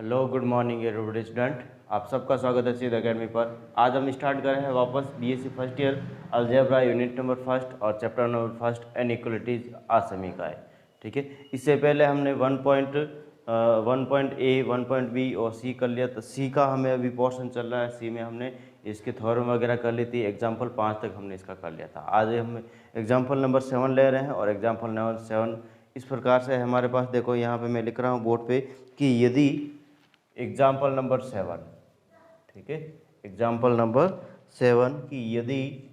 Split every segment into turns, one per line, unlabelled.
Hello good morning everybody student. आप सबका स्वागत है सीध अकेडमी पर। आज हम स्टार्ट कर रहे हैं वापस BSc first year algebra unit number first और चैप्टर नंबर फर्स्ट इनइक्वालिटीज आसमीकाएँ। ठीक है, इससे पहले हमने 1.A 1.B और सी कर लिया। तो सी का हमें अभी पोर्शन चल रहा है। सी में हमने इसके थ्योरम वगैरह कर ली थी। एग्जाम्पल 5 तक हमने इसका कर लिया था। आज हम एग्जाम्पल नंबर 7 ले रहे हैं और एग्जाम्पल नंबर 7 इस प्रकार से हमारे पास, देखो यहाँ पे मैं लिख रहा हूँ बोर्ड पे कि यदि एग्जाम्पल नंबर 7, ठीक है, एग्जाम्पल नंबर 7 कि यदि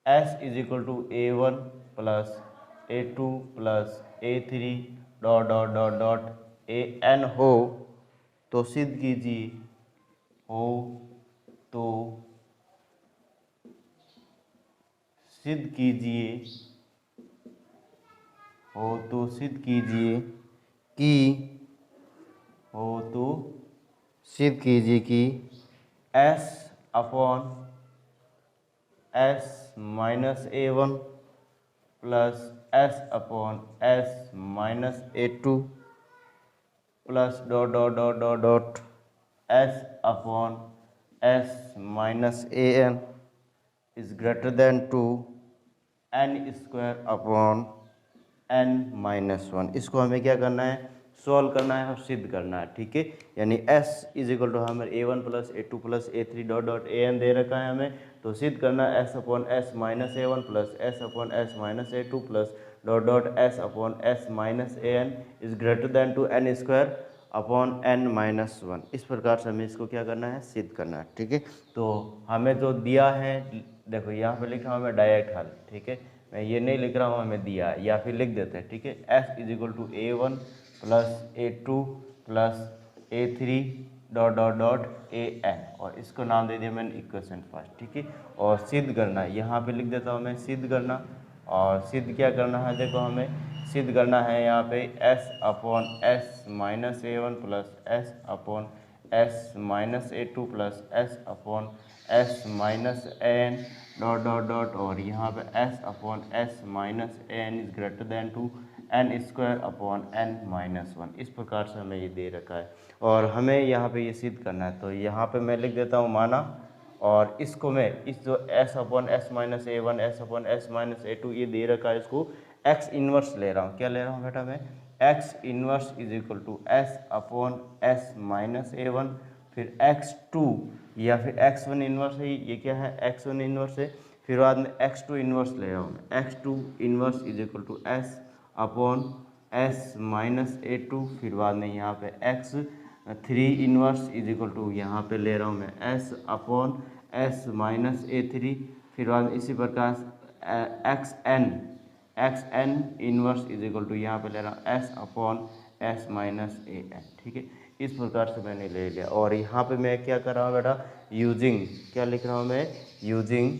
s is equal to A1 plus A2 plus A3 dot dot dot dot AN हो तो सिद्ध कीजिए, हो तो सिद्ध कीजिए, हो तो सिद्ध कीजिए कि, हो तो सिद्ध कीजिए कि s upon s minus A1 plus s upon s minus A2 plus dot dot dot dot dot s upon s minus AN is greater than to n square upon n minus 1। इसको हमें क्या करना है, solve करना है और सिद्ध करना है। ठीक है, यानी s इज इक्वल टू हमें A1 plus A2 plus A3 dot dot AN दे रखा है हमें, तो सिद्ध करना है s upon s minus A1 plus s upon s minus A2 plus dot dot s upon s minus AN is greater than to n square upon n minus 1। इस प्रकार से हमें इसको क्या करना है, सिद्ध करना है। ठीक है, तो हमें जो दिया है, देखो यहाँ पे लिखा हमें डायरेक्ट हल। ठीक है, मैं ये नहीं लिख रहा हूँ, हमें दिया है, या फिर लिख देते हैं। ठीक है, s is equal to A1 plus A2 plus A3 dot dot dot AN और इसको नाम दे दिया मैंने इक्वेशन फर्स्ट। ठीक है, और सिद्ध करना है, यहाँ पे लिख देता हूँ मैं सिद्ध करना। और सिद्ध क्या करना है, देखो हमें सिद्ध करना है यहाँ पे s upon s minus A1 plus s upon s minus A2 plus s upon s minus AN dot dot dot और यहाँ पे s upon s minus AN is greater than to n square upon n minus 1। इस प्रकार से हमें ये दे रखा है और हमें यहाँ पे ये सिद्ध करना है। तो यहाँ पे मैं लिख देता हूँ माना, और इसको मैं इस जो s upon s minus A1 s upon s minus A2 ये दे रखा है, इसको x इन्वर्स ले रहा हूँ। क्या ले रहा हूँ बेटा मैं, x inverse is equal to s upon s minus A1 फिर x2 या फिर x1 इन्वर्स है, ये क्या है x1 इन्वर्स है, फिर बाद में x2 इन्वर्स ले रहा हूँ मैं, x2 inverse is equal to s upon s minus A2 फिर बाद में यहाँ पे x3 inverse is equal to यहाँ पे ले रहा हूँ मैं s upon s minus A3 फिर बाद में इसी प्रकार xn inverse is equal to यहाँ पे ले रहा हूँ s upon s minus AN। ठीक है, इस प्रकार से मैंने ले लिया और यहाँ पे मैं क्या कर रहा हूँ बेटा, यूजिंग, क्या लिख रहा हूँ मैं, using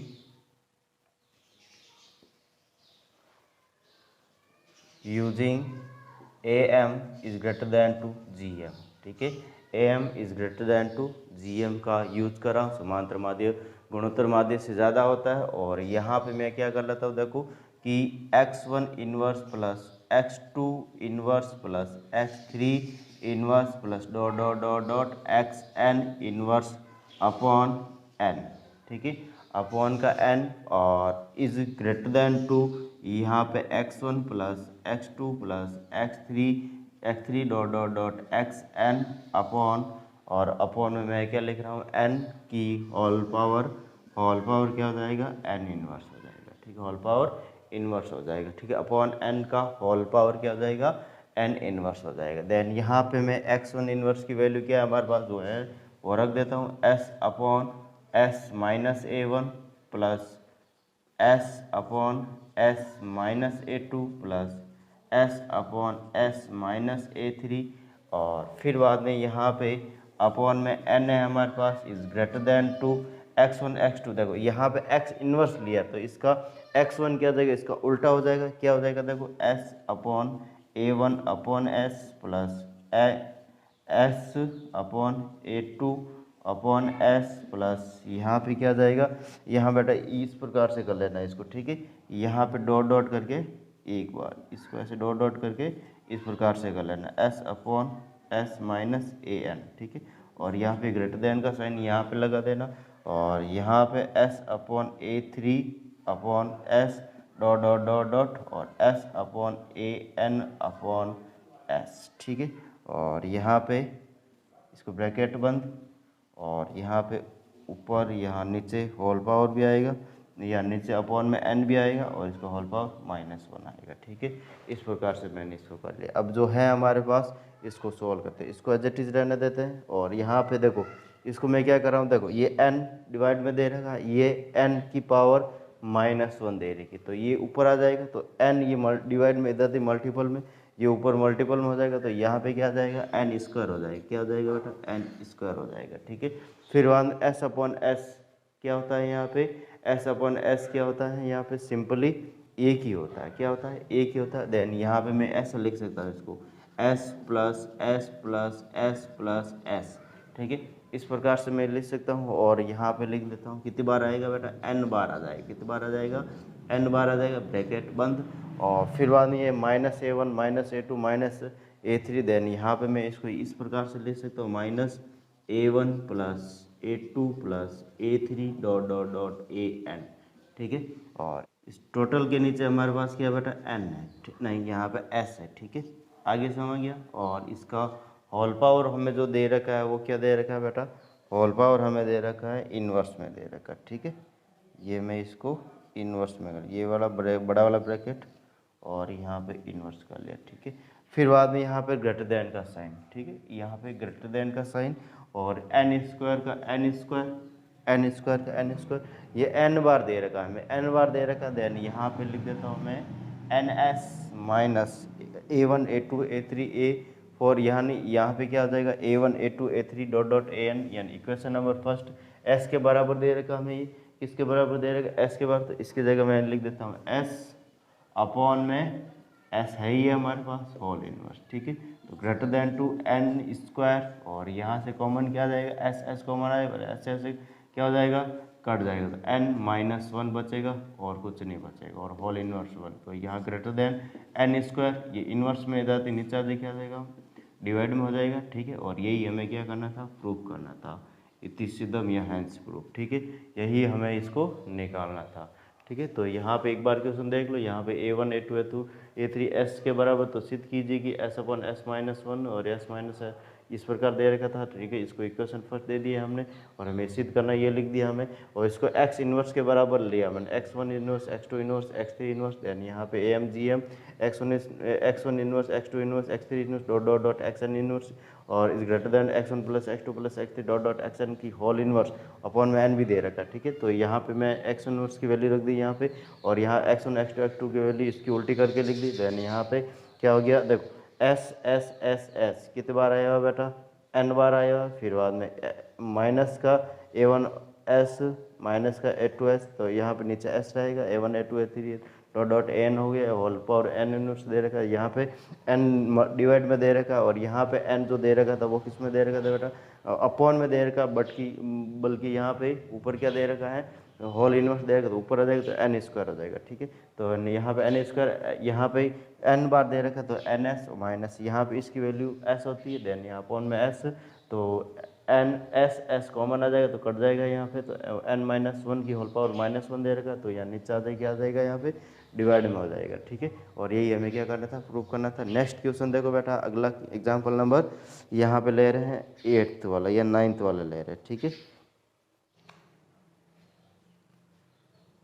AM is greater than to GM। ठीक है, AM is greater than to GM का यूज कर रहा हूँ। समांतर माध्य गुणोत्तर माध्य से ज़्यादा होता है। और यहाँ पे मैं क्या कर लेता हूँ, देखो कि x1 inverse plus x2 inverse plus x3 inverse plus dot dot dot dot xn inverse upon n। ठीक है, अपॉन का n और इज ग्रेटर देन टू यहाँ पे x1 plus x2 plus x3 dot dot dot xn upon, और upon में मैं क्या लिख रहा हूँ, n की होल पावर क्या हो जाएगा, n इन्वर्स हो जाएगा। ठीक है, होल पावर इन्वर्स हो जाएगा। ठीक है, अपॉन n का होल पावर क्या हो जाएगा, n इन्वर्स हो जाएगा। देन यहाँ पे मैं x1 इन्वर्स की वैल्यू क्या है हमारे पास जो है वो रख देता हूँ, s upon s minus A1 plus s upon s minus A2 plus s upon s minus A3 और फिर बाद में यहाँ पे अपॉन में n है हमारे पास is greater than two x1 x2। देखो यहाँ पे x इन्वर्स लिया तो इसका x1 क्या हो जाएगा, इसका उल्टा हो जाएगा। क्या हो जाएगा, देखो s upon A1 upon s plus s upon A2 upon s plus यहाँ पे क्या जाएगा, यहाँ बेटा इस प्रकार से कर लेना है इसको। ठीक है, यहाँ पे डॉट डॉट करके एक बार इसको ऐसे डॉट डॉट करके इस प्रकार से कर लेना S upon S minus A N, ठीक है। और यहाँ पे ग्रेटर देन का साइन यहाँ पे लगा देना, और यहाँ पे S upon A three upon S dot dot dot dot और S upon A N upon S, ठीक है। और यहाँ पे इसको ब्रैकेट बंद, और यहाँ पे ऊपर यहाँ नीचे होल पावर भी आएगा, या नीचे अपॉन में एन भी आएगा, और इसका होल पावर -1 आएगा, ठीक है। इस प्रकार से मैंने इसको कर लिया। अब जो है हमारे पास इसको सोल्व करते हैं, इसको एज इट इज रहने देते हैं। और यहाँ पे देखो इसको मैं क्या कर रहा हूँ, देखो ये n डिवाइड में दे रखा है, ये n की पावर -1 दे रही है, तो ये ऊपर आ जाएगा, तो n ये डिवाइड में इधर थी मल्टीपल में, ये ऊपर मल्टीपल में हो जाएगा, तो यहाँ पे क्या आ जाएगा n स्क्वायर हो जाएगा, क्या हो जाएगा बेटा n स्क्वायर हो जाएगा, ठीक है। फिर वन s अपॉन s क्या होता है यहाँ पे, s अपॉन s क्या होता है यहाँ पे, सिंपली एक ही होता है, क्या होता है एक ही होता है। देन यहाँ पे मैं ऐसा लिख सकता हूँ इसको s plus S plus S plus S, ठीक है। इस प्रकार से मैं लिख सकता हूँ, और यहाँ पे लिख लेता हूँ कितनी बार आएगा बेटा n बार आ जाएगा, कितनी बार आ जाएगा n बार आ जाएगा, ब्रैकेट बंद। और फिर बाद में ये -a1 -a2 -a3, देन यहाँ पे मैं इसको इस प्रकार से लिख सकता हूँ -a1 plus a2 plus a3 dot dot dot an, ठीक है। और इस टोटल के नीचे हमारे पास क्या बेटा n है, नहीं यहाँ पे s है, ठीक है। आगे समझ गया। और इसका होल पावर हमें जो दे रखा है वो क्या दे रखा है बेटा, होल पावर हमें दे रखा है इन्वर्स में दे रखा है, ठीक है। ये मैं इसको इन्वर्स में कर, ये वाला बड़ा वाला ब्रैकेट और यहाँ पे इन्वर्स कर लिया, ठीक है। फिर बाद में यहाँ पे ग्रेटर देन का साइन, ठीक है, यहाँ पे ग्रेटर देन का साइन, और एन स्क्वायर का एन स्क्वायर, एन स्क्वायर का एन स्क्वायर, ये एन बार दे रखा है हमें, एन बार दे रखा है। देन यहाँ पे लिख देता हूँ मैं N S minus a1 a2 a3 a4, यहाँ पे क्या आ जाएगा a1 a2 a3 dot dot an, यानी इक्वेशन नंबर फर्स्ट s के बराबर दे रखा हमें, ये किसके बराबर दे रखा s के बराबर, तो इसकी जगह मैं लिख देता हूँ s अपॉन में s है ही है हमारे पास होल इनवर्स, ठीक है। तो greater than to n square, और यहाँ से कॉमन क्या आ जाएगा s कॉमन आएगा, s से क्या हो जाएगा कट जाएगा, तो n-1 बचेगा और कुछ नहीं बचेगा, और होल इनवर्स 1, तो यहाँ ग्रेटर देन n स्क्वायर, ये इनवर्स में जाती नीचे आ क्या जाएगा डिवाइड में हो जाएगा, ठीक है। और यही हमें क्या करना था, प्रूफ करना था, इति सिद्धम या हैंस प्रूफ, ठीक है। यही हमें इसको निकालना था, ठीक है। तो यहाँ पे एक बार क्वेश्चन देख लो, यहाँ पे a1 a2 a2 a3 s के बराबर, तो सिद्ध कीजिए कि s अपॉन s माइनस 1 और s माइनस इस प्रकार दे रखा था, ठीक है। इसको इक्वेशन फर्स्ट दे दिया हमने, और हमें सिद्ध करना ये लिख दिया हमें, और इसको x इनवर्स के बराबर लिया मैंने, x1 inverse x2 inverse x3 inverse, then यहाँ पे am gm x1 inverse x2 inverse x3 inverse dot dot dot xn inverse, और इस greater than x1 plus x2 plus x3 dot dot xn की whole inverse upon में n भी दे रखा है, ठीक है। तो यहाँ पे मैं x इनवर्स की वैल्यू रख दी यहाँ पे, और यहाँ x1 x2 x2 की वैल्यू इसकी उल्टी करके लिख दी। देन यहाँ पे क्या हो गया, देखो s कितने बार आया हुआ बेटा n बार आया हुआ, फिर बाद में माइनस का a1 s माइनस का a2 s, तो यहाँ पे नीचे s रहेगा, a1 a2 a3 dot dot n हो गया, होल पावर n इनवर्स दे रखा है, यहाँ पे n डिवाइड में दे रखा है, और यहाँ पे n जो दे रखा था वो किस में दे रखा था बेटा अपॉन में दे रखा, बल्कि यहाँ पे ऊपर क्या दे रखा है होल इनवर्स दे रखा, तो ऊपर आ जाएगा तो एन स्क्वायर हो जाएगा, ठीक है। तो यहाँ पे एन स्क्वायर, यहाँ पे n बार दे रखा, तो एन एस माइनस यहाँ पे इसकी वैल्यू s होती है, देन यहाँ अपॉन में s, तो एन एस कॉमन आ जाएगा तो कट जाएगा यहाँ पे, तो n-1 की होल पावर -1 दे रखा, तो यहाँ नीचे आ जाएगा यहाँ पे डिवाइड में हो जाएगा, ठीक है। और यही हमें क्या करना था, प्रूव करना था। नेक्स्ट क्वेश्चन देखो बेटा, अगला एग्जाम्पल नंबर यहाँ पे ले रहे हैं 8th वाला या 9th वाला ले रहे हैं, ठीक है।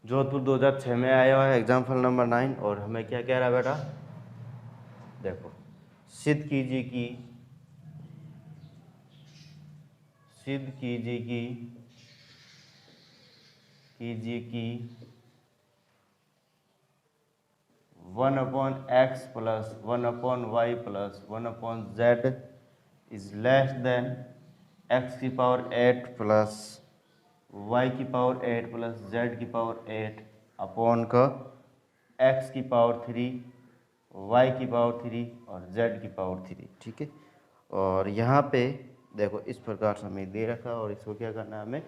जोधपुर 2006 में आया हुआ है एग्जाम्पल नंबर 9, और हमें क्या कह रहा है बेटा, देखो सिद्ध कीजिए कि 1/x plus 1/y plus 1/z is less then x की पावर 8 प्लस y की पावर 8 प्लस z की पावर 8 अपॉन का x की पावर 3 y की पावर 3 और z की पावर 3, ठीक है। और यहाँ पे देखो इस प्रकार से हमें दे रखा है, और इसको क्या करना है हमें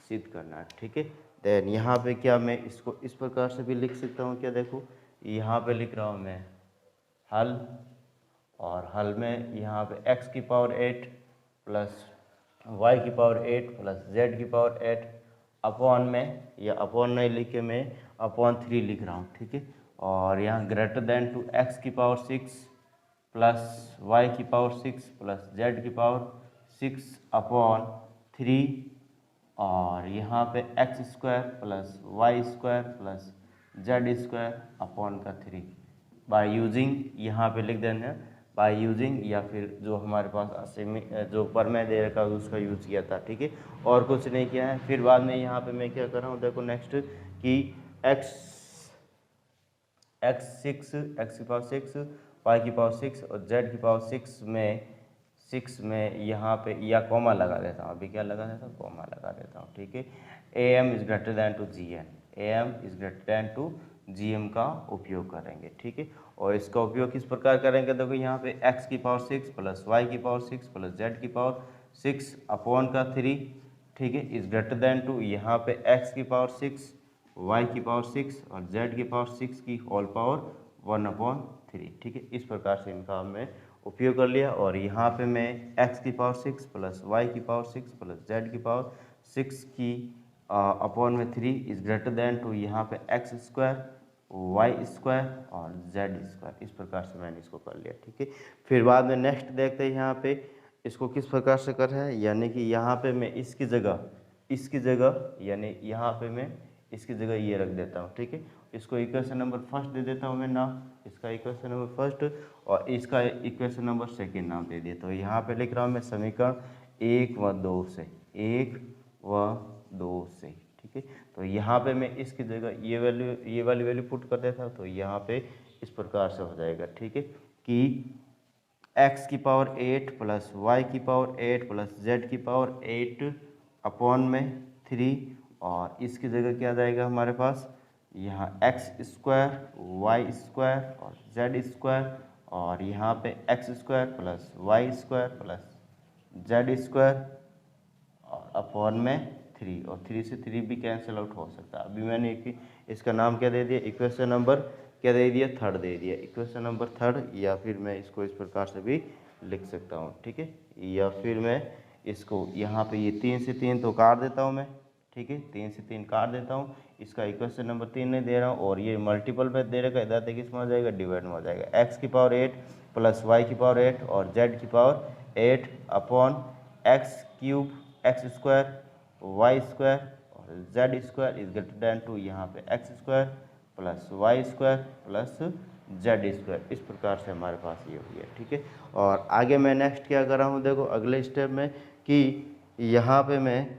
सिद्ध करना है, ठीक है। देन यहाँ पे क्या मैं इसको इस प्रकार से भी लिख सकता हूँ, क्या देखो यहाँ पे लिख रहा हूँ मैं हल, और हल में यहाँ पे x की पावर 8 प्लस y की पावर 8 प्लस z की पावर 8 अपॉन में, या अपॉन नहीं लिख के मैं अपॉन 3 लिख रहा हूँ, ठीक है। और यहाँ ग्रेटर देन टू x की पावर 6 प्लस y की पावर 6 प्लस z की पावर 6 अपॉन 3, और यहाँ पे x square plus y square plus z square upon का 3 बाय यूजिंग, यहाँ पे लिख देना है बाय यूजिंग, या फिर जो हमारे पास असेमी जो प्रमेय दे रखा है उसका यूज़ किया था, ठीक है, और कुछ नहीं किया है। फिर बाद में यहाँ पे मैं क्या कर रहा हूँ, देखो नेक्स्ट कि एक्स की पावर 6 वाई की पावर 6 और जेड की पावर 6 में यहाँ पे या कॉमा लगा देता हूँ, अभी क्या लगा देता हूँ, कॉमा लगा देता हूँ, ठीक है। A M is greater than to g n, a M is greater than to ji m का उपयोग करेंगे, ठीक है। और इसका उपयोग किस प्रकार करेंगे, देखो यहाँ पे एक्स की पावर 6 प्लस वाई की पावर 6 प्लस जेड की पावर 6 अपॉन का 3, ठीक है, इज ग्रेटर दैन टू यहाँ पे एक्स की पावर 6 वाई की पावर 6 और जेड की पावर 6 की होल पावर 1/3, ठीक है। इस प्रकार से इनका हमने उपयोग कर लिया। और यहाँ पे मैं x की पावर 6 प्लस वाई की पावर 6 प्लस जेड की पावर 6 की अपॉन में 3 इज ग्रेटर दैन टू यहाँ पे एक्स स्क्वायर वाई स्क्वायर और जेड स्क्वायर, इस प्रकार से मैंने इसको कर लिया, ठीक है। फिर बाद में नेक्स्ट देखते हैं यहाँ पे इसको किस प्रकार से कर है, यानी कि यहाँ पे मैं इसकी जगह यानी यहाँ पे मैं इसकी जगह ये रख देता हूँ, ठीक है। इसको इक्वेशन नंबर फर्स्ट दे देता हूँ मैं नाम, इसका इक्वेशन नंबर फर्स्ट और इसका इक्वेशन नंबर सेकंड नाम दे दिया। तो यहाँ पे लिख रहा हूँ मैं समीकरण 1 व 2 से, 1 व 2 से, ठीक है। तो यहाँ पे मैं इसकी जगह ये वाली वैल्यू पुट कर देता हूँ, तो यहाँ पे इस प्रकार से हो जाएगा, ठीक है, कि x की पावर 8 प्लस वाई की पावर 8 प्लस जेड की पावर 8 अपॉन में 3, और इसकी जगह क्या जाएगा हमारे पास, यहाँ एक्स स्क्वायर वाई स्क्वायर और जेड स्क्वायर, और यहाँ पे x square plus y square plus z square और अपॉन में 3, और 3 से 3 भी कैंसिल आउट हो सकता है। अभी मैंने इसका नाम क्या दे दिया, इक्वेशन नंबर क्या दे दिया, थर्ड दे दिया, इक्वेशन नंबर थर्ड, या फिर मैं इसको इस प्रकार से भी लिख सकता हूँ, ठीक है। या फिर मैं इसको यहाँ पे ये 3 से 3 तो काट देता हूँ मैं, ठीक है, 3 से 3 काट देता हूँ, इसका इक्वेशन नंबर 3 नहीं दे रहा हूँ, और ये मल्टीपल में दे रखा है, इधर देखिए किस में हो जाएगा, डिवाइड में हो जाएगा, एक्स की पावर 8 प्लस वाई की पावर 8 और जेड की power 8 upon x cube x square y square और z square is greater than to यहाँ पे x square plus y square plus z square, इस प्रकार से हमारे पास ये हो गया, ठीक है। और आगे मैं नेक्स्ट क्या कर रहा हूँ, देखो अगले स्टेप में कि यहाँ पे मैं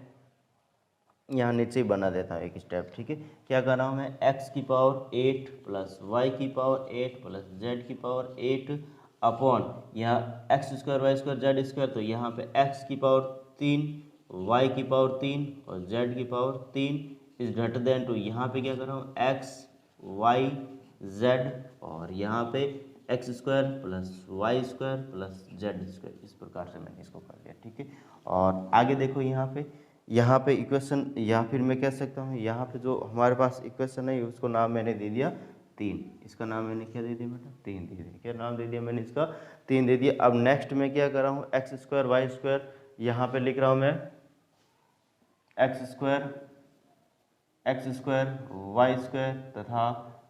यहाँ नीचे ही बना देता हूँ एक स्टेप, ठीक है। क्या कर रहा हूँ मैं, x की पावर 8 प्लस वाई की पावर 8 प्लस जेड की पावर 8 अपॉन यहाँ x square y square z square, तो यहाँ पे x की पावर 3 वाई की पावर 3 और जेड की power 3 is greater than to यहाँ पे क्या कर रहा हूँ, x वाई जेड, और यहाँ पे x square plus y square plus z square, इस प्रकार से मैंने इसको कर दिया, ठीक है। और आगे देखो यहाँ पे इक्वेशन, या फिर मैं कह सकता हूँ यहाँ पे जो हमारे पास इक्वेशन है उसको नाम मैंने दे दिया 3, इसका नाम मैंने क्या दे दिया बेटा, 3 दे दिया, क्या नाम दे दिया मैंने इसका, 3 दे दिया। अब नेक्स्ट में क्या कर रहा हूँ, एक्स स्क्वायर वाई स्क्वायर, यहाँ पे लिख रहा हूँ मैं एक्स स्क्वायर वाई स्क्वायर तथा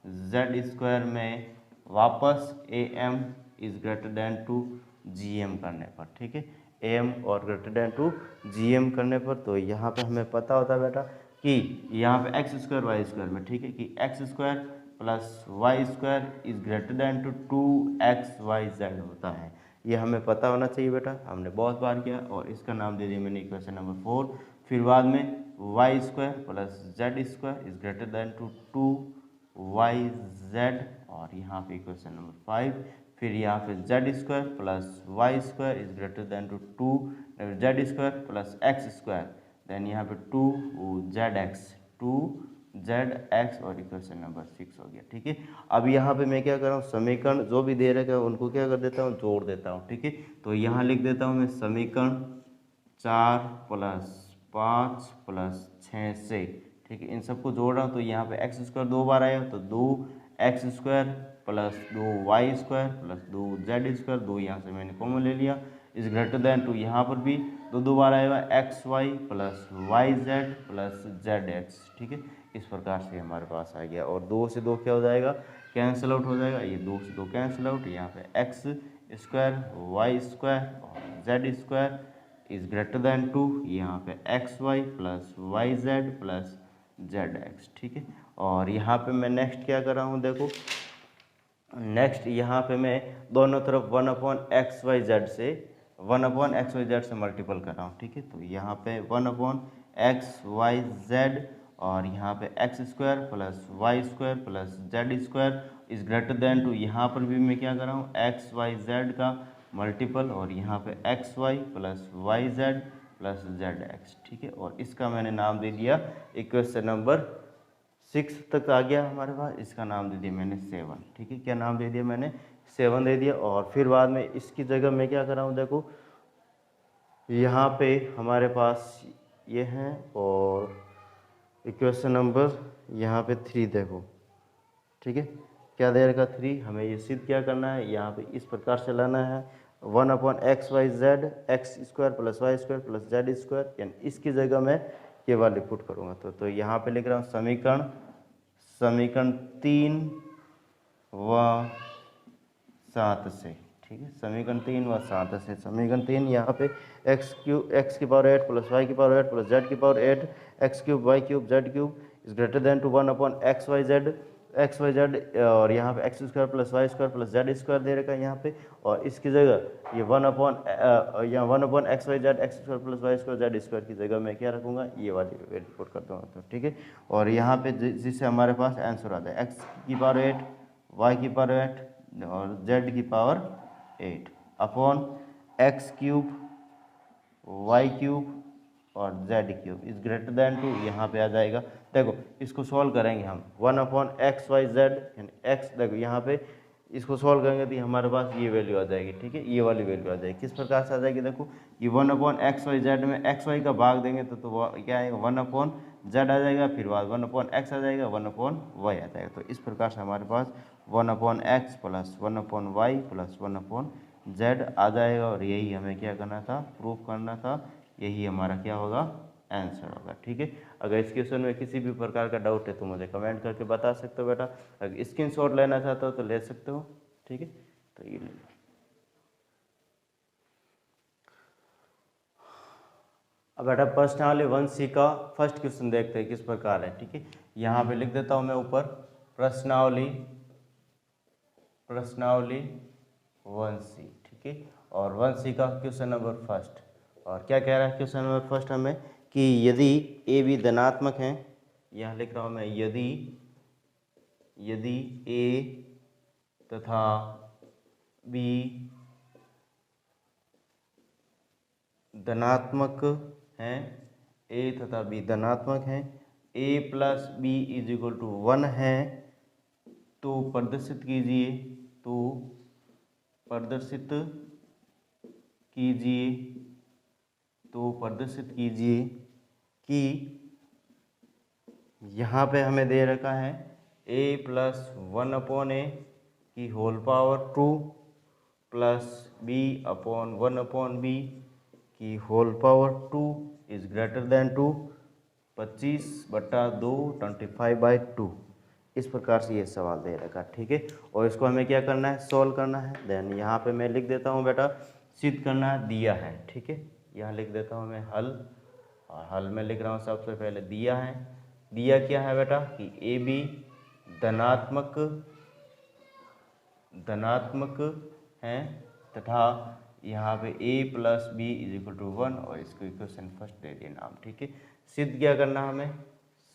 जेड स्क्वायर में वापस a M is greater than to ji m करने पर, ठीक है, एम और greater than to ji m करने पर, तो यहाँ पे हमें पता होता है बेटा कि यहाँ पे एक्स स्क्वायर वाई स्क्वायर में, ठीक है, कि x square plus y square is greater than to 2xyz होता है, ये हमें पता होना चाहिए बेटा, हमने बहुत बार किया, और इसका नाम दे दिया मैंने इक्वेशन नंबर 4। फिर बाद में y square plus z square is greater than to 2yz, और यहाँ पे इक्वेशन नंबर 5। फिर यहाँ पे z square plus y square is greater than to 2z square plus x square, then यहाँ पे 2zx और इक्वेशन नंबर 6 हो गया, ठीक है। अब यहाँ पे मैं क्या कर रहा हूँ, समीकरण जो भी दे रखा है उनको क्या कर देता हूँ, जोड़ देता हूँ, ठीक है। तो यहाँ लिख देता हूँ मैं समीकरण 4 प्लस 5 प्लस 6 से, ठीक है, इन सबको जोड़ रहा हूँ, तो यहाँ पे एक्स स्क्वायर 2 बार आया तो x square plus 2y² plus 2z², 2 यहाँ से मैंने कॉमन ले लिया, इज ग्रेटर देन टू, यहाँ पर भी दो बार आएगा xy plus yz plus zx, ठीक है। इस प्रकार से हमारे पास आ गया, और 2 से 2 क्या हो जाएगा, कैंसिल आउट हो जाएगा, ये 2 से 2 कैंसिल आउट, यहाँ पे x स्क्वायर y² और z² is greater than to, यहाँ पे xy plus yz plus zx, ठीक है। और यहाँ पे मैं नेक्स्ट क्या कर रहा हूँ, देखो नेक्स्ट यहाँ पे मैं दोनों तरफ 1/xyz से 1/xyz से मल्टीपल कर रहा हूँ, ठीक है। तो यहाँ पे 1/xyz और यहाँ पे x² plus y² plus z² is greater than to, यहाँ पर भी मैं क्या कर रहा हूँ, xyz का मल्टीपल और यहाँ पे xy plus yz plus zx, ठीक है। और इसका मैंने नाम दे दिया, इक्वेशन नंबर 6 तक आ गया हमारे पास, इसका नाम दे दिया मैंने 7, ठीक है। क्या नाम दे दिया मैंने, 7 दे दिया। और फिर बाद में इसकी जगह मैं क्या कर रहा हूँ, देखो यहाँ पे हमारे पास ये हैं, और इक्वेशन नंबर यहाँ पे 3 देखो, ठीक है। क्या दे रखा 3, हमें ये सिद्ध क्या करना है, यहाँ पे इस प्रकार से लाना है 1/xyz x² plus y² plus z², यानी इसकी जगह मैं ये वाली पुट करूँगा। तो यहाँ पे लिख रहा हूँ समीकरण 3 व 7 से, ठीक है। समीकरण 3 व 7 से, समीकरण 3 यहाँ पे x की पावर 8 प्लस y की पावर 8 प्लस z की power 8 x³ y³ z³ is greater than to 1/xyz और यहाँ पे x² plus y² plus z² दे रखा है यहाँ पे, और इसकी जगह ये 1/xyz x² plus y² z² की जगह मैं क्या रखूँगा, ये वाली वैल्यू पुट कर दूँगा, तो ठीक है। और यहाँ पे जिससे हमारे पास आंसर आता है x की पावर 8 y की पावर 8 और z की पावर 8 अपॉन x³ y³ और z³ is greater than to, यहाँ पे आ जाएगा, देखो इसको सॉल्व करेंगे हम 1/xyz यानी x, देखो यहाँ पे इसको सॉल्व करेंगे तो हमारे पास ये वैल्यू आ जाएगी, ठीक है। ये वाली वैल्यू आ जाएगी, किस प्रकार से आ जाएगी, देखो ये 1/xyz में xy का भाग देंगे तो क्या आएगा, 1/z आ जाएगा, फिर बाद 1/x आ जाएगा, 1/y आ जाएगा। तो इस प्रकार से हमारे पास 1/x plus 1/y plus 1/z आ जाएगा, और यही हमें क्या करना था, प्रूफ करना था, यही हमारा क्या होगा, आंसर होगा, ठीक है। अगर इस क्वेश्चन में किसी भी प्रकार का डाउट है तो मुझे कमेंट करके बता सकते हो बेटा, अगर स्क्रीनशॉट लेना चाहते हो तो ले सकते हो, ठीक है। तो ये ले लो। अब बेटा प्रश्नावली 1C का फर्स्ट क्वेश्चन देखते हैं किस प्रकार है, ठीक है। यहाँ पे लिख देता हूँ मैं ऊपर प्रश्नावली 1C, ठीक है। और 1C का क्वेश्चन नंबर फर्स्ट, और क्या कह रहा है क्वेश्चन नंबर फर्स्ट हमें, कि यदि ए बी धनात्मक है, यहाँ लिख रहा हूँ मैं, यदि ए तथा बी धनात्मक हैं, ए तथा बी धनात्मक हैं, a plus b is equal to 1 है, तो प्रदर्शित कीजिए कि यहाँ पे हमें दे रखा है a प्लस 1/a की whole power 2 plus b upon 1/b की whole power 2 is greater than 2, 25/2 25/2। इस प्रकार से ये सवाल दे रखा, ठीक है। और इसको हमें क्या करना है, सॉल्व करना है। देन यहाँ पे मैं लिख देता हूँ बेटा, सिद्ध करना है, दिया है, ठीक है। यहाँ लिख देता हूँ मैं हल, और हल में लिख रहा हूँ सबसे पहले दिया है। दिया क्या है बेटा, कि ए बी धनात्मक हैं तथा यहाँ पे a plus b is equal to 1, और इसको इक्वेशन फर्स्ट दे दिया नाम, ठीक है। सिद्ध क्या करना, हमें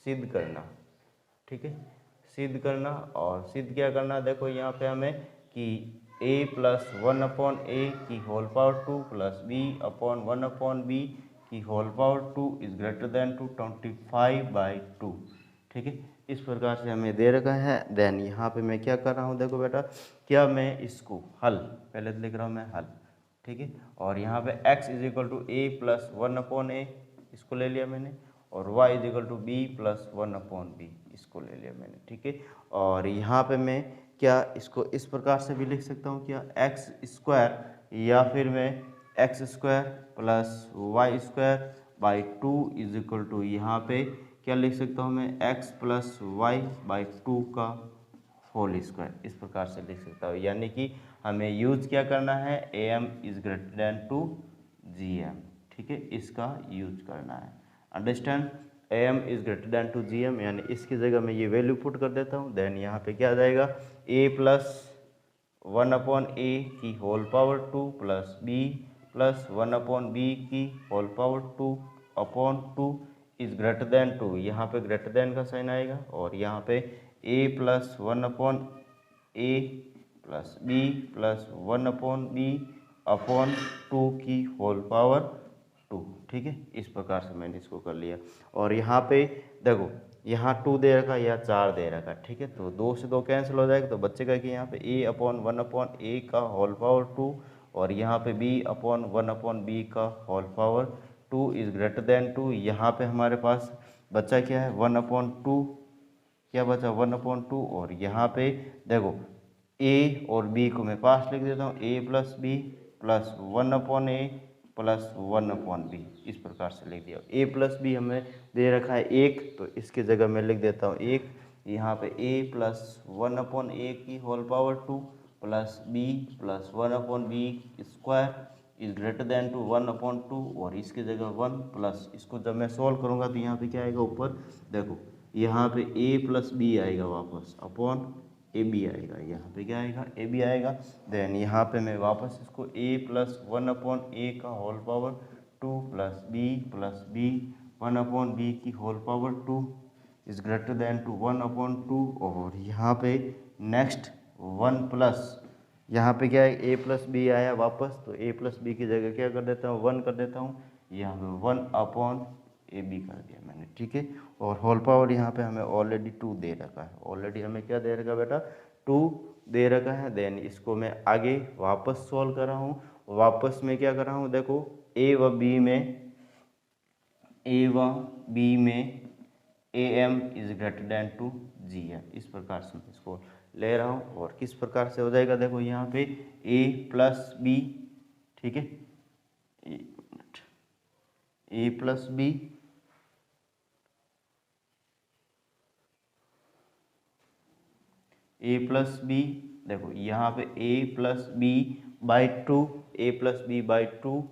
सिद्ध करना, ठीक है, सिद्ध करना। और सिद्ध क्या करना, देखो यहाँ पे हमें कि a प्लस 1/a की whole power 2 plus b upon 1/b की whole power 2 is greater than to 25/2, ठीक है। इस प्रकार से हमें दे रखा है। देन यहाँ पे मैं क्या कर रहा हूँ, देखो बेटा, क्या मैं इसको हल पहले लिख रहा हूँ मैं हल, ठीक है। और यहाँ पे x is equal to a plus 1/a इसको ले लिया मैंने, और y is equal to b plus 1/b इसको ले लिया मैंने, ठीक है। और यहाँ पे मैं क्या इसको इस प्रकार से भी लिख सकता हूँ क्या, एक्स स्क्वायर या फिर मैं x square plus y square by 2 is equal to यहाँ पे क्या लिख सकता हूँ मैं, एक्स प्लस वाई बाई 2 का होल स्क्वायर, इस प्रकार से लिख सकता हूँ। यानी कि हमें यूज क्या करना है, a M is greater than to ji m, ठीक है, इसका यूज करना है। Understand, a M is greater than to ji m, यानी इसकी जगह मैं ये वैल्यू पुट कर देता हूँ। देन यहाँ पे क्या आ जाएगा, ए प्लस 1 अपॉन ए की whole power 2 plus b plus 1 upon b की whole power 2 upon 2 is greater than 2, यहाँ पे ग्रेटर देन का साइन आएगा। और यहाँ पे a plus 1 upon a plus b plus 1 upon b upon 2 की होल पावर 2, ठीक है। इस प्रकार से मैंने इसको कर लिया। और यहाँ पे देखो, यहाँ 2 दे रखा या 4 दे रखा, ठीक है, तो 2 से 2 कैंसिल हो जाएगा, तो बच्चेगा कि यहाँ पे ए अपॉन 1 अपॉन ए का होल पावर 2 और यहाँ पे बी अपॉन 1 अपॉन बी का whole power 2 is greater than 2। यहाँ पे हमारे पास बच्चा क्या है, 1 अपॉन 2, क्या बचा 1 अपॉन 2। और यहाँ पे देखो ए और बी को मैं पास लिख देता हूँ, ए plus b plus 1 upon a plus 1 upon B, इस प्रकार से लिख दिया। ए प्लस बी हमें दे रखा है 1, तो इसकी जगह मैं लिख देता हूँ 1। यहाँ पे ए प्लस 1 अपॉन ए की whole power 2 plus b plus 1 upon b square is greater than to 1 upon 2, और इसकी जगह 1 प्लस, इसको जब मैं सॉल्व करूँगा तो यहाँ पे क्या आएगा, ऊपर देखो यहाँ पे ए प्लस बी आएगा वापस अपॉन ए बी आएगा, यहाँ पे क्या आएगा, ए बी आएगा। देन यहाँ पे मैं वापस इसको ए प्लस 1 अपॉन ए का whole power 2 plus b 1 upon b की whole power 2 is greater than to 1 upon 2। और यहाँ पे नेक्स्ट 1 प्लस, यहाँ पे क्या है, ए प्लस बी आया वापस, तो ए प्लस बी की जगह क्या कर देता हूँ, 1 कर देता हूँ, यहाँ पे 1 अपॉन ए बी कर दिया मैंने, ठीक है। और होल पावर यहाँ पे हमें ऑलरेडी 2 दे रखा है, ऑलरेडी हमें क्या दे रखा है बेटा, 2 दे रखा है। देन इसको मैं आगे वापस सॉल्व कर रहा हूँ, वापस में क्या कर रहा हूँ, देखो ए व बी में a M is greater than to ji m, इस प्रकार से मैं इसको ले रहा हूँ। और किस प्रकार से हो जाएगा, देखो यहाँ पे ए प्लस बी, ठीक है, ए प्लस बी देखो यहाँ पे a plus b by 2, a plus b by 2,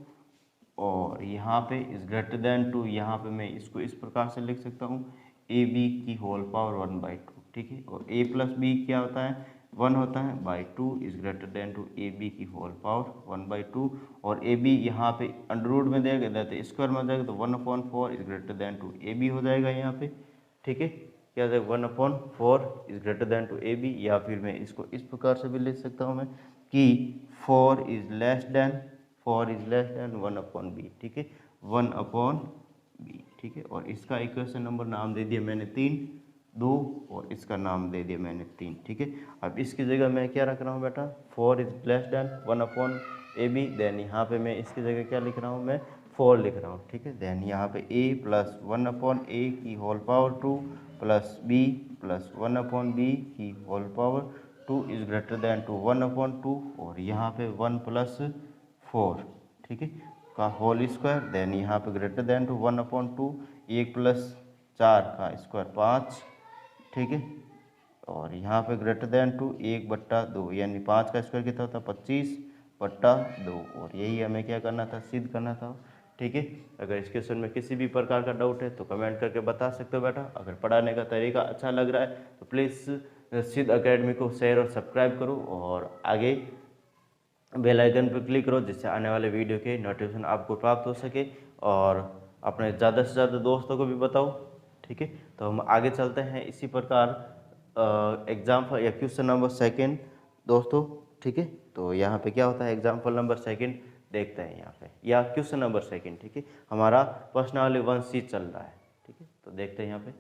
और यहाँ पे इज ग्रेटर देन 2, यहाँ पे मैं इसको इस प्रकार से लिख सकता हूँ, ए बी की होल पावर 1 बाई 2, ठीक है। और ए प्लस बी क्या होता है, 1 होता है, by 2 is greater than to a b की होल पावर 1 बाई 2। और ए बी यहाँ पे अंडर रूट में देगा, देते स्क्वायर में जाएगा, तो 1/4 is greater than to a b हो जाएगा यहाँ पे, ठीक है। क्या हो जाएगा, 1/4 is greater than to a b. या फिर मैं इसको इस प्रकार से भी लिख सकता हूँ मैं कि 4 is less than 1 upon b, ठीक है, 1 अपॉन बी, ठीक है। और इसका इक्वेशन नंबर नाम दे दिया मैंने 3, 2, और इसका नाम दे दिया मैंने 3, ठीक है। अब इसकी जगह मैं क्या रख रहा हूँ बेटा, 4 is less than 1 upon a b. Then यहाँ पे मैं इसकी जगह क्या लिख रहा हूँ, मैं 4 लिख रहा हूँ, ठीक है। देन यहाँ पे ए प्लस 1 अपॉन ए की whole power 2 plus b plus 1 upon b की whole power 2 is greater than to 1 upon 2, और यहाँ पे 1 प्लस 4, ठीक है, का होल स्क्वायर। देन यहाँ पे greater than to 1 upon 2, 1 plus 4 का स्क्वायर 5, ठीक है। और यहाँ पे ग्रेटर देन टू 1/2, यानी 5 का स्क्वायर कितना होता है, 25/2। और यही हमें क्या करना था, सिद्ध करना था, ठीक है। अगर इस क्वेश्चन में किसी भी प्रकार का डाउट है तो कमेंट करके बता सकते हो बेटा। अगर पढ़ाने का तरीका अच्छा लग रहा है तो प्लीज़ सिद्ध अकेडमी को शेयर और सब्सक्राइब करो, और आगे बेल आइकन पर क्लिक करो, जिससे आने वाले वीडियो के नोटिफिकेशन आपको प्राप्त हो सके, और अपने ज़्यादा से ज़्यादा दोस्तों को भी बताओ, ठीक है। तो हम आगे चलते हैं इसी प्रकार एग्जाम्पल या क्वेश्चन नंबर 2 दोस्तों, ठीक है। तो यहाँ पे क्या होता है, एग्जाम्पल नंबर 2 देखते हैं यहाँ पे, या क्वेश्चन नंबर 2, ठीक है। हमारा प्रश्नावली 1C चल रहा है, ठीक है। तो देखते हैं यहाँ पे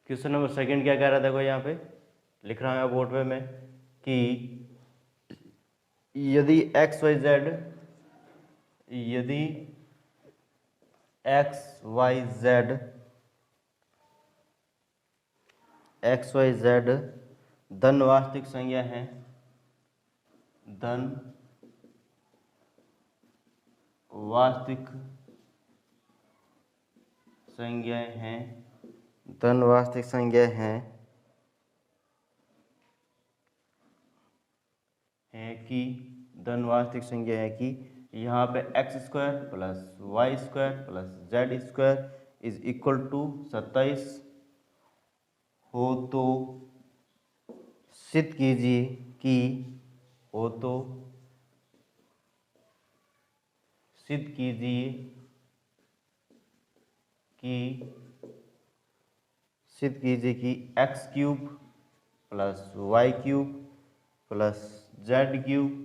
क्वेश्चन नंबर 2 क्या कह रहा है, देखो यहाँ पे लिख रहा है बोर्ड पे मैं कि यदि x y z x y z धन वास्तविक संख्या है, धन वास्तविक संख्याएं हैं, धन वास्तविक संख्या है कि धन वास्तविक संख्या है कि यहाँ पे x square plus y square plus z square is equal to 27 हो तो सिद्ध कीजिए कि हो तो सिद्ध कीजिए कि x cube plus y cube plus z cube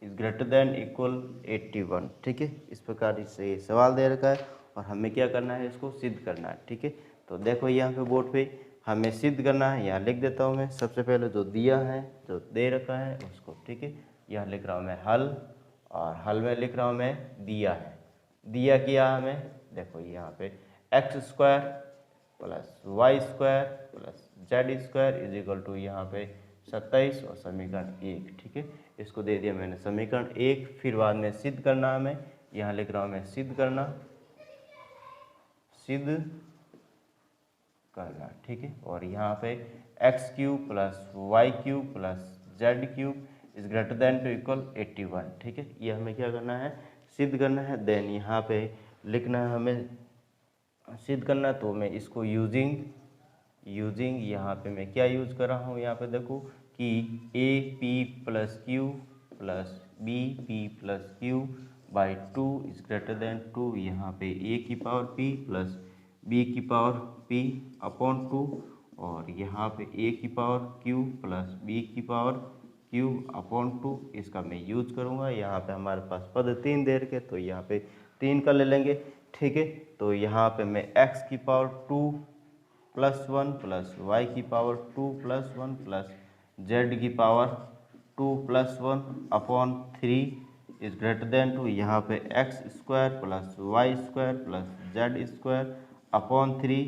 is greater than equal 81। ठीक है, इस प्रकार से ये सवाल दे रखा है और हमें क्या करना है, इसको सिद्ध करना है। ठीक है, तो देखो यहाँ पे बोर्ड पे हमें सिद्ध करना है, यहाँ लिख देता हूँ मैं। सबसे पहले जो दिया है, जो दे रखा है उसको, ठीक है, यहाँ लिख रहा हूँ मैं हल, और हल में लिख रहा हूँ मैं दिया है। दिया किया हमें, देखो यहाँ पे x square plus y square plus z square is equal to यहाँ पे 27 और समीकरण 1। ठीक है, इसको दे दिया मैंने समीकरण 1। फिर बाद में सिद्ध करना हमें, यहाँ लिख रहा हूँ मैं सिद्ध करना। ठीक है, और यहाँ पे x cube plus y cube plus z cube is greater than to equal 81। ठीक है, ये हमें क्या करना है, सिद्ध करना है। देन यहाँ पे लिखना है हमें सिद्ध करना, तो मैं इसको यूजिंग यहाँ पे मैं क्या यूज कर रहा हूँ, यहाँ पे देखो कि a p plus q plus b p plus q by 2 is greater than 2। यहाँ पे ए की पावर पी प्लस बी की पावर पी अपॉन 2, और यहाँ पे ए की पावर क्यू प्लस बी की पावर क्यू अपॉन 2, इसका मैं यूज करूँगा। यहाँ पे हमारे पास पद 3 दे रखे, तो यहाँ पे 3 का ले लेंगे। ठीक है, तो यहाँ पे मैं x की पावर 2 प्लस 1 प्लस y की पावर 2 प्लस 1 प्लस z की power 2 plus 1 upon 3 is greater than 2। यहाँ पे x square plus y square plus z square upon 3,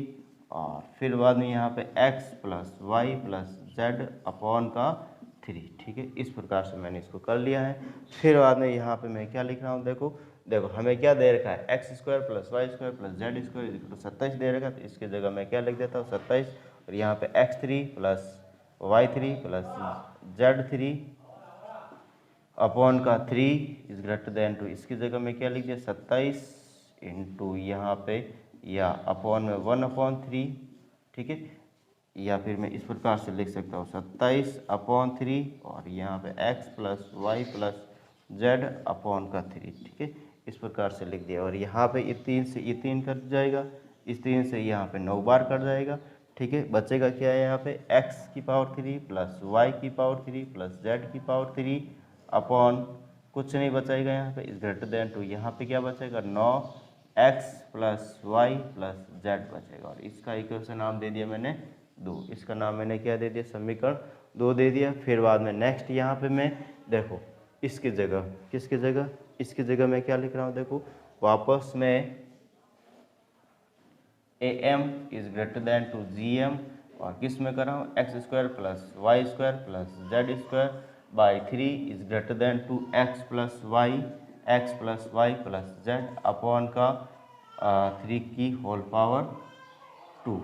और फिर बाद में यहाँ पे x plus y plus z upon का 3। ठीक है, इस प्रकार से मैंने इसको कर लिया है। फिर बाद में यहाँ पे मैं क्या लिख रहा हूँ, देखो हमें क्या दे रखा है, x square plus y square plus z square equal to 27 दे रखा है। तो इसकी जगह मैं क्या लिख देता हूँ 27, और यहाँ पे x3 plus y3 plus z3 upon का 3 इज ग्रेटर देन 2। इसकी जगह मैं क्या लिख दिया 27 इंटू यहाँ पे या अपॉन में 1/3। ठीक है, या फिर मैं इस प्रकार से लिख सकता हूँ 27/3 और यहाँ पे x plus y plus z upon का 3। ठीक है, इस प्रकार से लिख दिया, और यहाँ पे ये 3 से ये 3 कट जाएगा, इस 3 से यहाँ पे 9 बार कट जाएगा। ठीक है, बचेगा क्या है, यहाँ पे x की पावर 3 प्लस वाई की पावर 3 प्लस जेड की पावर 3 अपॉन कुछ नहीं बचेगा यहाँ पे इज ग्रेटर देन 2। यहाँ पे क्या बचेगा 9x plus y plus Z बचेगा, और इसका इक्वेशन नाम दे दिया मैंने 2। इसका नाम मैंने क्या दे दिया, समीकरण 2 दे दिया। फिर बाद में नेक्स्ट यहाँ पे मैं देखो इसकी जगह, किसकी जगह, इसकी जगह मैं क्या लिख रहा हूँ, देखो वापस में am is greater than to gm, और किस में कर रहा हूँ x square plus y square plus z square by 3 is greater than to x plus y plus z upon का 3 की होल पावर 2।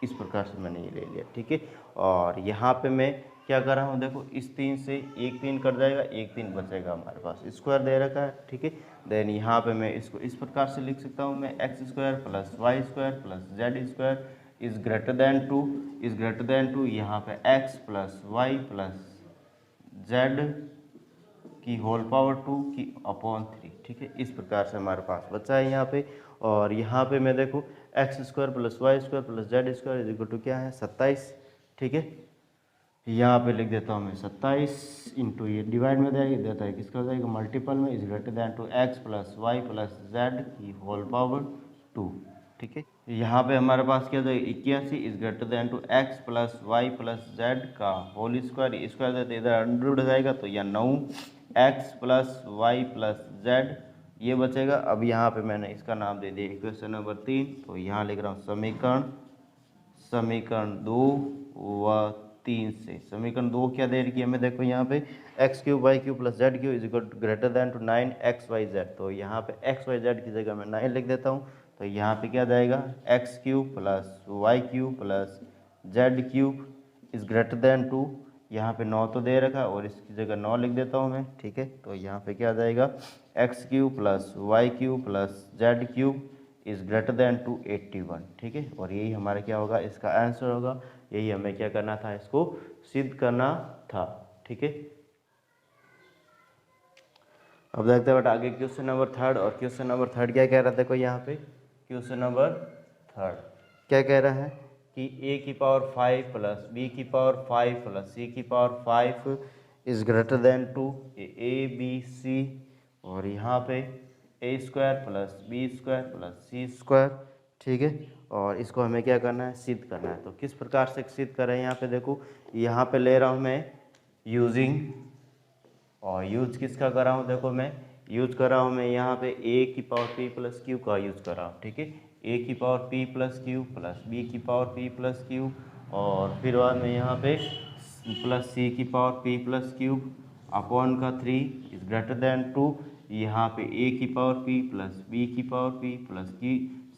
इस प्रकार से मैंने ये ले लिया। ठीक है, और यहाँ पे मैं क्या कर रहा हूँ, देखो इस 3 से एक 3 कट जाएगा, एक 3 बचेगा, हमारे पास स्क्वायर दे रखा है। ठीक है, देन यहाँ पे मैं इसको इस प्रकार से लिख सकता हूँ, मैं x square plus y square plus z square is greater than to यहाँ पे x plus y plus z की होल पावर 2 की अपॉन 3। ठीक है, इस प्रकार से हमारे पास बचा है यहाँ पे। और यहाँ पे मैं देखो x square plus y square plus z square is equal to क्या है 27। ठीक है, यहाँ पे लिख देता हूँ मैं 27 इंटू ये डिवाइड में देता है किसका हो जाएगा मल्टीपल में is greater than to x plus y plus z की होल पावर 2। ठीक है, यहाँ पे हमारे पास क्या हो जाएगा 81 is greater than to x plus y plus z का होल स्क्वायर, स्क्वायर देते इधर अंडर जाएगा, तो यह 9 x plus y plus z ये बचेगा। अब यहाँ पे मैंने इसका नाम दे दिया इक्वेशन नंबर 3, तो यहाँ लिख रहा हूँ समीकरण 2 व 3 से। समीकरण 2 क्या दे रही है हमें, देखो यहाँ पे x cube y cube plus z cube is equal to greater than to 9 x y z. तो यहाँ पे एक्स वाई जेड की जगह मैं 9 लिख देता हूँ। तो यहाँ पे क्या जाएगा, x cube plus y cube plus z cube is greater than to, यहाँ पे 9 तो दे रखा है और इसकी जगह 9 लिख देता हूँ मैं, ठीक है। तो यहाँ पे क्या जाएगा, x cube plus y cube plus z cube is greater than two 81, ठीक है। और यही हमारा क्या होगा, इसका आंसर होगा। यही हमें क्या करना था, इसको सिद्ध करना था, ठीक है। अब देखते हैं बेटा आगे क्वेश्चन नंबर 3 और क्वेश्चन नंबर 3 क्या कह रहा था, देखो यहाँ पे क्वेश्चन नंबर 3 क्या कह रहा है कि a की पावर 5 प्लस b की पावर 5 प्लस c की power 5 is greater than to a b c, और यहाँ पे a square plus b square plus c square, ठीक है। और इसको हमें क्या करना है, सिद्ध करना है। तो किस प्रकार से सिद्ध कर रहे हैं, यहाँ पे देखो, यहाँ पे ले रहा हूँ मैं यूजिंग, और यूज किसका कर रहा हूँ, देखो मैं यूज कर रहा हूँ मैं यहाँ पे a की पावर p प्लस क्यू का यूज कर रहा हूँ, ठीक है। a की power p plus q plus b की पावर p प्लस क्यू, और फिर बाद में यहाँ पे प्लस c की power p plus cube upon का 3 इज ग्रेटर देन टू, यहाँ पे a की पावर p प्लस b की पावर p प्लस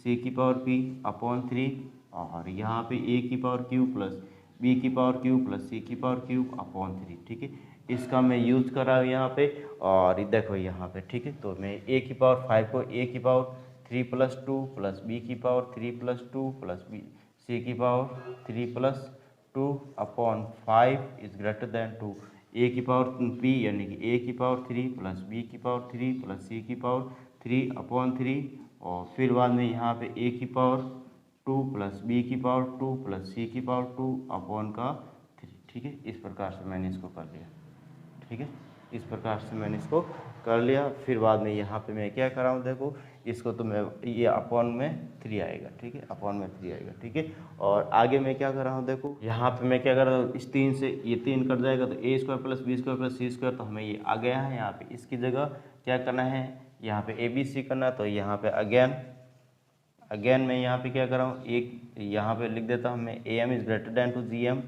c की पावर p अपॉन 3, और यहाँ पे a की पावर q प्लस b की पावर q प्लस c की पावर क्यूब अपॉन 3, ठीक है। इसका मैं यूज कर रहा हूँ यहाँ पे, और देखो यहाँ पे, ठीक है। तो मैं a की पावर 5 को a की पावर 3 प्लस 2 प्लस b की power 3 plus 2 plus b c की power 3 plus 2 upon 5 is greater than two a की पावर p यानी कि a की पावर 3 प्लस b की पावर 3 प्लस c की पावर 3 अपॉन 3, और फिर बाद में यहाँ पे a की पावर 2 प्लस b की पावर 2 प्लस c की पावर 2 अपॉन का 3, ठीक है। इस प्रकार से मैंने इसको कर लिया, ठीक है। इस प्रकार से मैंने इसको कर लिया। फिर बाद में यहाँ पे मैं क्या कर रहा हूँ, देखो इसको तो मैं ये अपॉन में 3 आएगा, ठीक है, अपॉन में 3 आएगा, ठीक है। और आगे मैं क्या कर रहा हूँ, देखो यहाँ पे मैं क्या कर रहा हूँ, इस 3 से ये 3 कट जाएगा तो a square plus b square plus c square, तो हमें ये आ गया है। यहाँ पे इसकी जगह क्या करना है, यहाँ पे ए बी सी करना, तो यहाँ पे अगेन मैं यहाँ पे क्या कर रहा हूँ, एक यहाँ पे लिख देता हूँ मैं A M is greater than to ji M,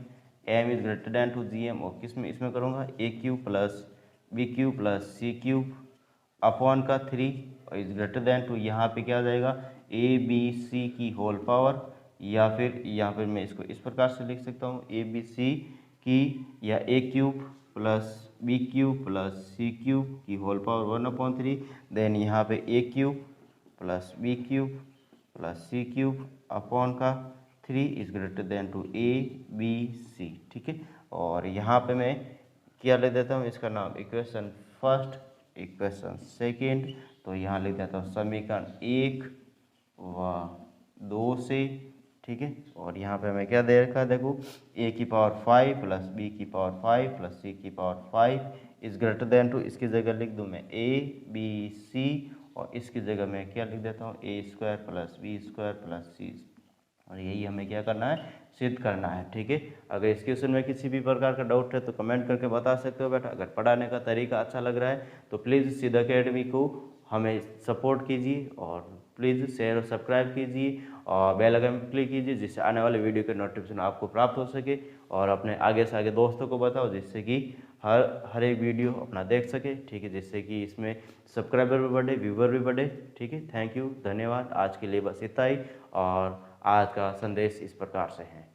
M is greater than to ji M, और किस में इसमें करूँगा, a cube plus b cube plus c cube upon का 3 और इज ग्रेटर देन टू, यहाँ पे क्या आ जाएगा, ए बी सी की होल पावर, या फिर यहाँ पर मैं इसको इस प्रकार से लिख सकता हूँ, ए बी सी की या a cube plus b cube plus c cube की होल पावर 1/3, देन यहाँ पे a cube plus b cube plus c cube upon का 3 is greater than to a b c, ठीक है। और यहाँ पे मैं क्या लिख देता हूँ, इसका नाम इक्वेशन फर्स्ट, इक्वेशन सेकेंड, तो यहाँ लिख देता हूँ समीकरण 1 व 2 से, ठीक है। और यहाँ पे मैं क्या दे रखा है, देखो a की पावर 5 प्लस b की पावर 5 प्लस c की power 5 is greater than two, इसकी जगह लिख दूँ मैं a b c, और इसकी जगह मैं क्या लिख देता हूँ, a square plus b square plus c, और यही हमें क्या करना है, सिद्ध करना है, ठीक है। अगर इस क्वेश्चन में किसी भी प्रकार का डाउट है तो कमेंट करके बता सकते हो बेटा। अगर पढ़ाने का तरीका अच्छा लग रहा है तो प्लीज़ सिद्ध अकेडमी को हमें सपोर्ट कीजिए, और प्लीज़ शेयर और सब्सक्राइब कीजिए, और बेल आइकन पर क्लिक कीजिए, जिससे आने वाले वीडियो के नोटिफिकेशन आपको प्राप्त हो सके, और अपने आगे से आगे दोस्तों को बताओ, जिससे कि हर एक वीडियो अपना देख सके, ठीक है, जिससे कि इसमें सब्सक्राइबर भी बढ़े, व्यूवर भी बढ़े, ठीक है। थैंक यू, धन्यवाद। आज के लिए बस इतना ही, और आज का संदेश इस प्रकार से है।